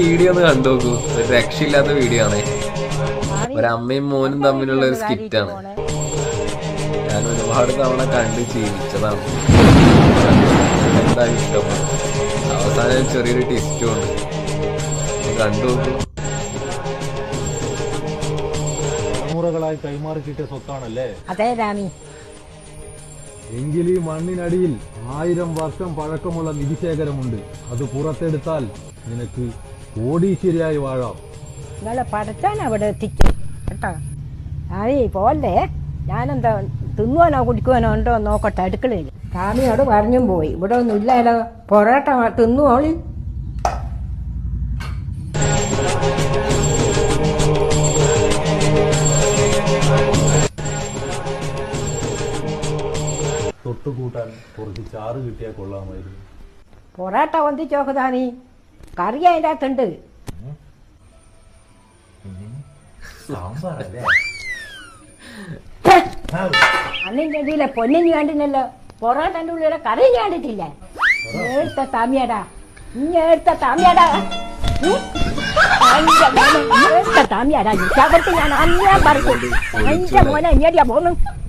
Video ഒന്ന് കണ്ടു നോക്കൂ. ഒരു രക്ഷയില്ലാത്ത വീഡിയോ ആണ്. ഒരമ്മയും മോനും തമ്മിലുള്ള ഒരു സ്കിറ്റാണ്. ഞാൻ ഒരുപാട് തവണ കണ്ട് ജീവിച്ചതാണ്. എന്തായാലും ഇഷ്ടപ്പെടും. അവസാനം ചെറിയൊരു ട്വിസ്റ്റും ഉണ്ട്. കണ്ടു നോക്കൂ. തലമുറകളായി കൈമാറി കിട്ടിയ സ്വത്താണല്ലേ? അതെ രാമി. എങ്കിൽ ഈ മണ്ണിനടിയിൽ 1000 വർഷം പഴക്കമുള്ള നിധിശേഖരമുണ്ട്. അത് പുറത്തെടുത്താൽ നിനക്ക് കോടീശ്വരിയായി വാഴാം. നിങ്ങളെ പഠിച്ചാൻ അവിടെ എത്തിക്കും കേട്ടോ. ആയി പോലെ ഞാനെന്താ തിന്നുവാനോ കുടിക്കുവാനോ ഉണ്ടോ നോക്കട്ടെ അടുക്കളയിൽ. രാമിയോട് പറഞ്ഞും പോയി. ഇവിടെ ഒന്നും ഇല്ലല്ലോ. പൊറോട്ട തിന്നുവോളി. തൊട്ടുകൂട്ടാൻ കുറച്ച് ചാറ് കിട്ടിയാൽ കൊള്ളാമായിരുന്നു. പൊറോട്ട ഒന്നിച്ചോക്കതാ. കറി അതിൻ്റെ അകത്തുണ്ട്. അന്നിന്റെ ഇതിലെ പൊന്നിന് കണ്ടില്ലല്ലോ. പൊറോട്ടന്റെ ഉള്ളിലെ കറി കണ്ടിട്ടില്ല. എടുത്ത താമിയാടാ. എടുത്ത താമിയാടാ. താമിയാടാ. ഞാൻ അന്യാ പറഞ്ഞു. എന്റെ മോനെ ഇങ്ങനെയാ പോന്നു.